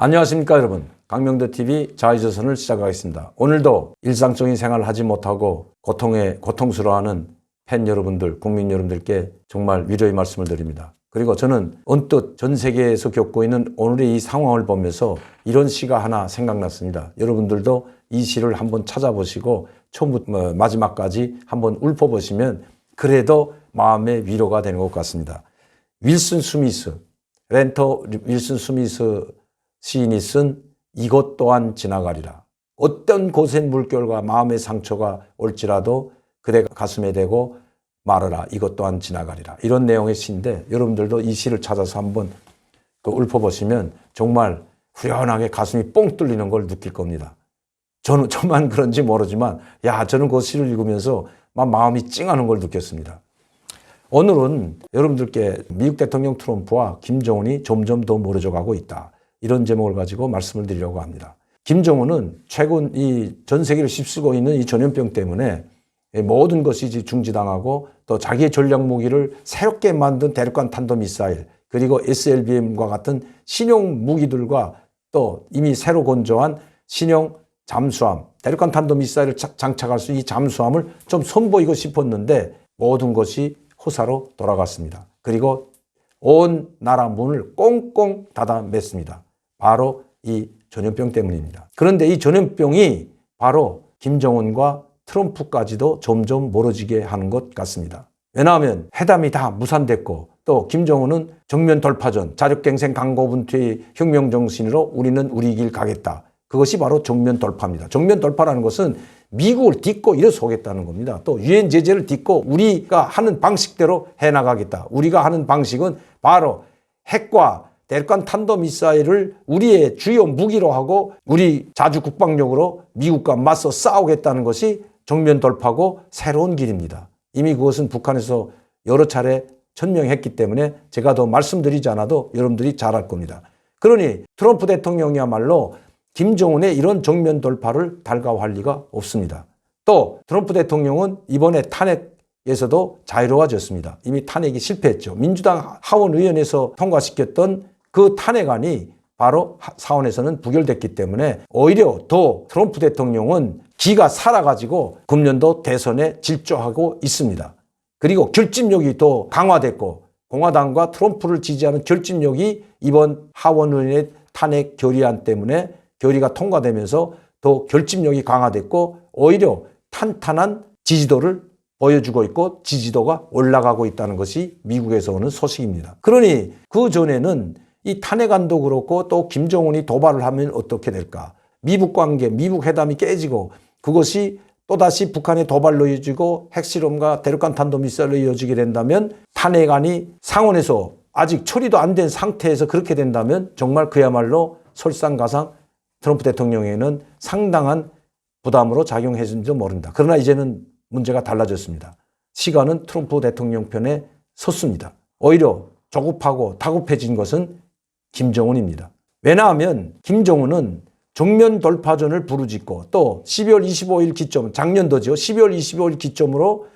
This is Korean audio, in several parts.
안녕하십니까 여러분. 강명도TV 자유조선을 시작하겠습니다. 오늘도 일상적인 생활을 하지 못하고 고통스러워하는 팬 여러분들, 국민 여러분들께 정말 위로의 말씀을 드립니다. 그리고 저는 언뜻 전 세계에서 겪고 있는 오늘의 이 상황을 보면서 이런 시가 하나 생각났습니다. 여러분들도 이 시를 한번 찾아보시고 처음부터 마지막까지 한번 읊어보시면 그래도 마음의 위로가 되는 것 같습니다. 렌터 윌슨 스미스 시인이 쓴 이것 또한 지나가리라. 어떤 곳의 물결과 마음의 상처가 올지라도 그대 가슴에 대고 말하라. 이것 또한 지나가리라. 이런 내용의 시인데 여러분들도 이 시를 찾아서 한번 읊어보시면 정말 후련하게 가슴이 뻥 뚫리는 걸 느낄 겁니다. 저만 그런지 모르지만 저는 그 시를 읽으면서 마음이 찡하는 걸 느꼈습니다. 오늘은 여러분들께 미국 대통령 트럼프와 김정은이 점점 더 멀어져 가고 있다. 이런 제목을 가지고 말씀을 드리려고 합니다. 김정은은 최근 이 전 세계를 휩쓰고 있는 이 전염병 때문에 모든 것이 중지당하고 또 자기의 전략 무기를 새롭게 만든 대륙간 탄도미사일 그리고 SLBM과 같은 신형 무기들과 또 이미 새로 건조한 신형 잠수함, 대륙간 탄도미사일을 장착할 수 있는 이 잠수함을 좀 선보이고 싶었는데 모든 것이 호사로 돌아갔습니다. 그리고 온 나라 문을 꽁꽁 닫아 맸습니다. 바로 이 전염병 때문입니다. 그런데 이 전염병이 바로 김정은과 트럼프까지도 점점 멀어지게 하는 것 같습니다. 왜냐하면 회담이 다 무산됐고 또 김정은은 정면 돌파전, 자력갱생 강고분투의 혁명정신으로 우리는 우리 길 가겠다. 그것이 바로 정면 돌파입니다. 정면 돌파라는 것은 미국을 딛고 일어서겠다는 겁니다. 또 유엔 제재를 딛고 우리가 하는 방식대로 해나가겠다. 우리가 하는 방식은 바로 핵과 대륙간 탄도미사일을 우리의 주요 무기로 하고 우리 자주 국방력으로 미국과 맞서 싸우겠다는 것이 정면 돌파고 새로운 길입니다. 이미 그것은 북한에서 여러 차례 천명했기 때문에 제가 더 말씀드리지 않아도 여러분들이 잘 알 겁니다. 그러니 트럼프 대통령이야말로 김정은의 이런 정면 돌파를 달가워할 리가 없습니다. 또 트럼프 대통령은 이번에 탄핵에서도 자유로워졌습니다. 이미 탄핵이 실패했죠. 민주당 하원의원에서 통과시켰던 그 탄핵안이 바로 사원에서는 부결됐기 때문에 오히려 더 트럼프 대통령은 기가 살아가지고 금년도 대선에 질주하고 있습니다. 그리고 결집력이 더 강화됐고 공화당과 트럼프를 지지하는 결집력이 이번 하원의원의 탄핵 결의안 때문에 결의가 통과되면서 더 결집력이 강화됐고 오히려 탄탄한 지지도를 보여주고 있고 지지도가 올라가고 있다는 것이 미국에서 오는 소식입니다. 그러니 그 전에는 이 탄핵안도 그렇고 또 김정은이 도발을 하면 어떻게 될까? 미북 관계, 미북 회담이 깨지고 그것이 또다시 북한의 도발로 이어지고 핵실험과 대륙간 탄도미사일로 이어지게 된다면 탄핵안이 상원에서 아직 처리도 안 된 상태에서 그렇게 된다면 정말 그야말로 설상가상 트럼프 대통령에게는 상당한 부담으로 작용했는지도 모른다. 그러나 이제는 문제가 달라졌습니다. 시간은 트럼프 대통령 편에 섰습니다. 오히려 조급하고 다급해진 것은 김정은입니다. 왜냐하면 김정은은 정면 돌파전을 부르짖고 또 12월 25일 기점, 작년도죠. 12월 25일 기점으로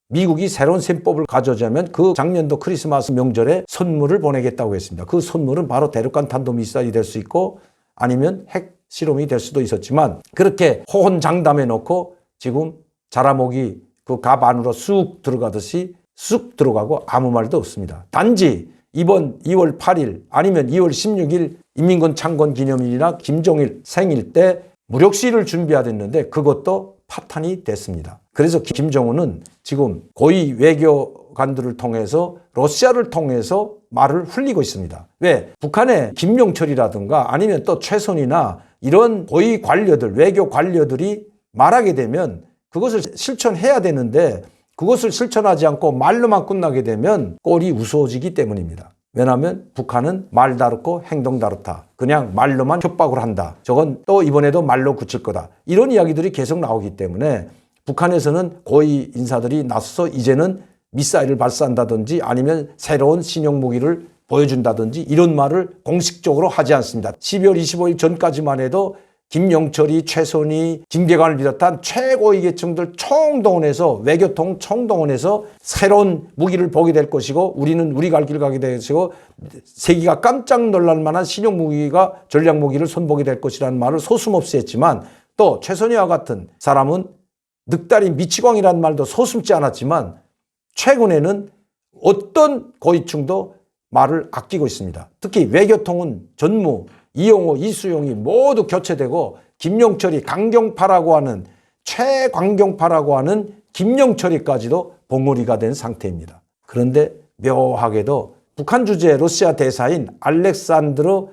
미국이 새로운 셈법을 가져오자면 그 작년도 크리스마스 명절에 선물을 보내겠다고 했습니다. 그 선물은 바로 대륙간 탄도미사일이 될 수 있고 아니면 핵 실험이 될 수도 있었지만 그렇게 호언장담해 놓고 지금 자라목이 그 갑 안으로 쑥 들어가듯이 쑥 들어가고 아무 말도 없습니다. 단지 이번 2월 8일 아니면 2월 16일 인민군 창건 기념일이나 김정일 생일 때 무력 시위를 준비하였는데 그것도 파탄이 됐습니다. 그래서 김정은은 지금 고위 외교관들을 통해서 러시아를 통해서 말을 흘리고 있습니다. 왜? 북한의 김용철이라든가 아니면 또 최선이나 이런 고위 관료들, 외교 관료들이 말하게 되면 그것을 실천해야 되는데 그것을 실천하지 않고 말로만 끝나게 되면 꼴이 우스워지기 때문입니다. 왜냐하면 북한은 말 다르고 행동 다르다. 그냥 말로만 협박을 한다. 저건 또 이번에도 말로 그칠 거다. 이런 이야기들이 계속 나오기 때문에 북한에서는 고위 인사들이 나서서 이제는 미사일을 발사한다든지 아니면 새로운 신형 무기를 보여준다든지 이런 말을 공식적으로 하지 않습니다. 12월 25일 전까지만 해도 김영철이, 최선희, 김계관을 비롯한 최고위 계층들 총동원해서, 외교통 총동원해서 새로운 무기를 보게 될 것이고, 우리는 우리 갈 길 가게 될 것이고, 세계가 깜짝 놀랄 만한 신형 무기가, 전략 무기를 손보게 될 것이라는 말을 소슴없이 했지만, 또 최선희와 같은 사람은 늑다리 미치광이라는 말도 소슴지 않았지만, 최근에는 어떤 고위층도 말을 아끼고 있습니다. 특히 외교통은 전무, 이용호, 이수용이 모두 교체되고, 김영철이, 강경파라고 하는, 최강경파라고 하는 김영철이까지도 봉우리가 된 상태입니다. 그런데 묘하게도 북한 주재 러시아 대사인 알렉산드르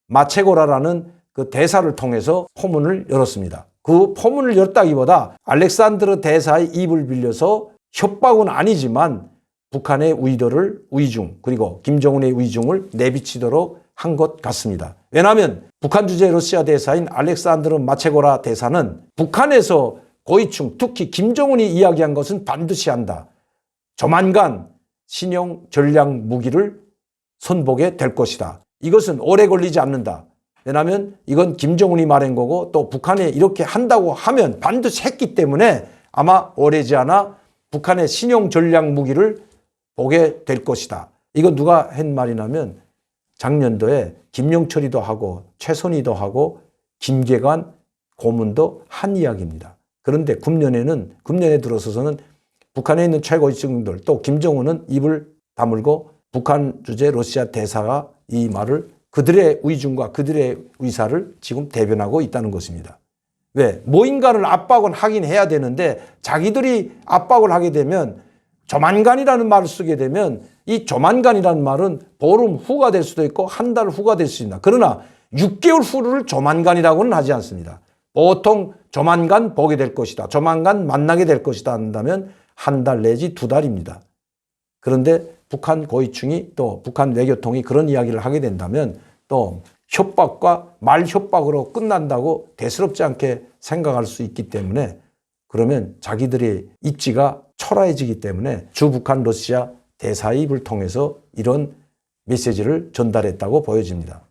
마체고라라는 그 대사를 통해서 포문을 열었습니다. 그 포문을 열었다기보다 알렉산드르 대사의 입을 빌려서 협박은 아니지만 북한의 의도를, 의중, 그리고 김정은의 의중을 내비치도록 한 것 같습니다. 왜냐하면 북한 주재 러시아 대사인 알렉산드르 마체고라 대사는 북한에서 고위층, 특히 김정은이 이야기한 것은 반드시 한다. 조만간 신형 전략 무기를 선보게 될 것이다. 이것은 오래 걸리지 않는다. 왜냐하면 이건 김정은이 말한 거고, 또 북한에 이렇게 한다고 하면 반드시 했기 때문에 아마 오래지 않아 북한의 신형 전략 무기를 보게 될 것이다. 이건 누가 한 말이냐면 작년도에 김영철이도 하고 최선희도 하고 김계관 고문도 한 이야기입니다. 그런데 금년에 들어서서는 북한에 있는 최고위층들, 또 김정은은 입을 다물고 북한 주재 러시아 대사가 이 말을, 그들의 의중과 그들의 의사를 지금 대변하고 있다는 것입니다. 왜? 뭐인가를 압박은 하긴 해야 되는데, 자기들이 압박을 하게 되면, 조만간이라는 말을 쓰게 되면, 이 조만간이라는 말은 보름 후가 될 수도 있고 한 달 후가 될 수 있다. 그러나 6개월 후를 조만간이라고는 하지 않습니다. 보통 조만간 보게 될 것이다, 조만간 만나게 될 것이다 한다면 한 달 내지 두 달입니다. 그런데 북한 고위층이, 또 북한 외교통이 그런 이야기를 하게 된다면 또 협박과 말 협박으로 끝난다고 대수롭지 않게 생각할 수 있기 때문에, 그러면 자기들의 입지가 초라해지기 때문에 주북한 러시아 대사의 입을 통해서 이런 메시지를 전달했다고 보여집니다.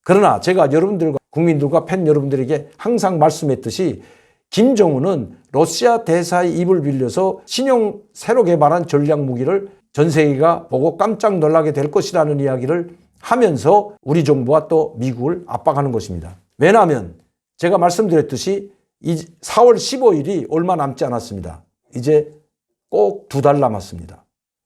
그러나 제가 여러분들과 국민들과 팬 여러분들에게 항상 말씀했듯이, 김정은은 러시아 대사의 입을 빌려서 신형 새로 개발한 전략 무기를 전 세계가 보고 깜짝 놀라게 될 것이라는 이야기를 하면서 우리 정부와 또 미국을 압박하는 것입니다. 왜냐하면 제가 말씀드렸듯이 이 4월 15일이 얼마 남지 않았습니다. 이제 꼭 2달 남았습니다.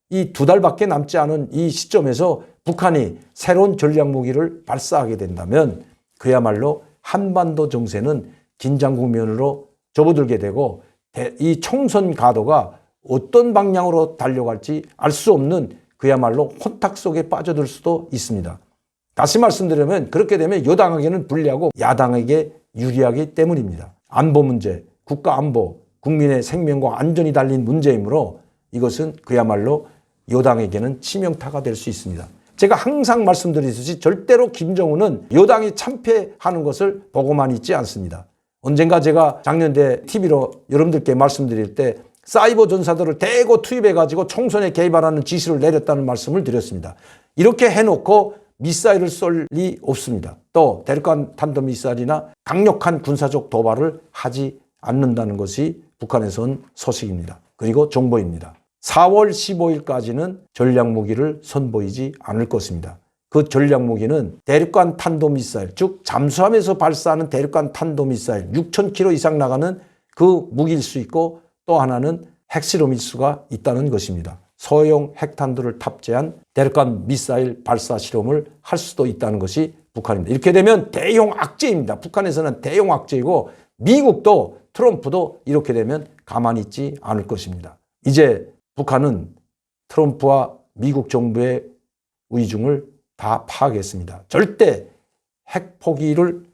이 2달밖에 남지 않은 이 시점에서 북한이 새로운 전략 무기를 발사하게 된다면 그야말로 한반도 정세는 긴장 국면으로 접어들게 되고, 이 총선 가도가 어떤 방향으로 달려갈지 알 수 없는 그야말로 혼탁 속에 빠져들 수도 있습니다. 다시 말씀드리면 그렇게 되면 여당에게는 불리하고 야당에게 유리하기 때문입니다. 안보 문제, 국가 안보, 국민의 생명과 안전이 달린 문제이므로 이것은 그야말로 여당에게는 치명타가 될 수 있습니다. 제가 항상 말씀드리듯이 절대로 김정은은 여당이 참패하는 것을 보고만 있지 않습니다. 언젠가 제가 작년에 TV로 여러분들께 말씀드릴 때 사이버 전사들을 대거 투입해가지고 총선에 개입하라는 지시를 내렸다는 말씀을 드렸습니다. 이렇게 해놓고 미사일을 쏠 리 없습니다. 또 대륙간 탄도미사일이나 강력한 군사적 도발을 하지 않는다는 것이 북한에서 온 소식입니다. 그리고 정보입니다. 4월 15일까지는 전략 무기를 선보이지 않을 것입니다. 그 전략 무기는 대륙간 탄도미사일, 즉 잠수함에서 발사하는 대륙간 탄도미사일 6,000km 이상 나가는 그 무기일 수 있고, 또 하나는 핵실험일 수가 있다는 것입니다. 소형 핵탄두를 탑재한 대륙간 미사일 발사 실험을 할 수도 있다는 것이 북한입니다. 이렇게 되면 대형 악재입니다. 북한에서는 대형 악재이고, 미국도 트럼프도 이렇게 되면 가만히 있지 않을 것입니다. 이제 북한은 트럼프와 미국 정부의 의중을 다 파악했습니다. 절대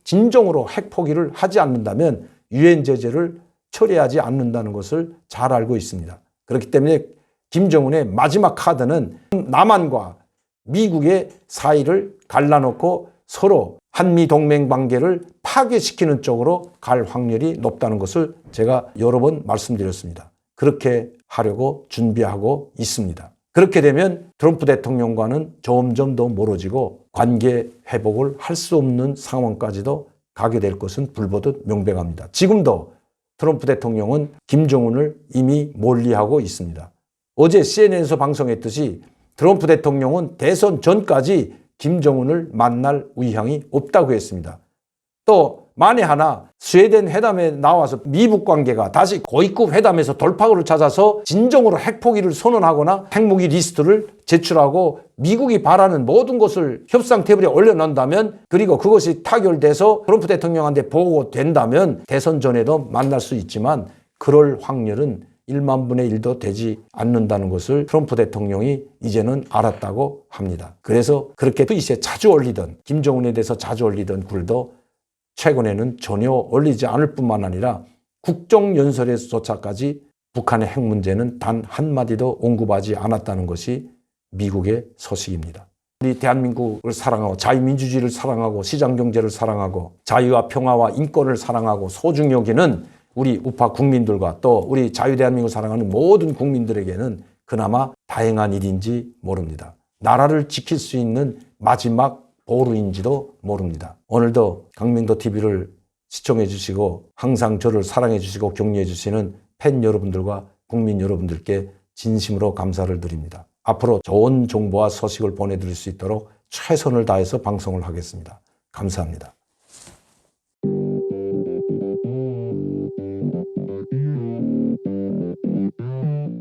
진정으로 핵 포기를 하지 않는다면 유엔 제재를 철회하지 않는다는 것을 잘 알고 있습니다. 그렇기 때문에 김정은의 마지막 카드는 남한과 미국의 사이를 갈라놓고 서로 한미 동맹 관계를 파괴시키는 쪽으로 갈 확률이 높다는 것을 제가 여러 번 말씀드렸습니다. 그렇게 하려고 준비하고 있습니다. 그렇게 되면 트럼프 대통령과는 점점 더 멀어지고 관계 회복을 할 수 없는 상황까지도 가게 될 것은 불보듯 명백합니다. 지금도 트럼프 대통령은 김정은을 이미 멀리하고 있습니다. 어제 CNN에서 방송했듯이 트럼프 대통령은 대선 전까지 김정은을 만날 의향이 없다고 했습니다. 또 만에 하나 스웨덴 회담에 나와서 미북 관계가 다시 고위급 회담에서 돌파구를 찾아서 진정으로 핵포기를 선언하거나 핵무기 리스트를 제출하고 미국이 바라는 모든 것을 협상 테이블에 올려놓는다면, 그리고 그것이 타결돼서 트럼프 대통령한테 보고된다면 대선 전에도 만날 수 있지만 그럴 확률은 1만 분의 1도 되지 않는다는 것을 트럼프 대통령이 이제는 알았다고 합니다. 그래서 그렇게 트윗에 자주 올리던, 김정은에 대해서 자주 올리던 글도 최근에는 전혀 올리지 않을 뿐만 아니라 국정연설에서조차까지 북한의 핵 문제는 단 한마디도 언급하지 않았다는 것이 미국의 소식입니다. 우리 대한민국을 사랑하고 자유민주주의를 사랑하고 시장경제를 사랑하고 자유와 평화와 인권을 사랑하고 소중히 여기는 우리 우파 국민들과 또 우리 자유대한민국을 사랑하는 모든 국민들에게는 그나마 다행한 일인지 모릅니다. 나라를 지킬 수 있는 마지막 보루인지도 모릅니다. 오늘도 강명도 TV를 시청해 주시고 항상 저를 사랑해 주시고 격려해 주시는 팬 여러분들과 국민 여러분들께 진심으로 감사를 드립니다. 앞으로 좋은 정보와 소식을 보내드릴 수 있도록 최선을 다해서 방송을 하겠습니다. 감사합니다.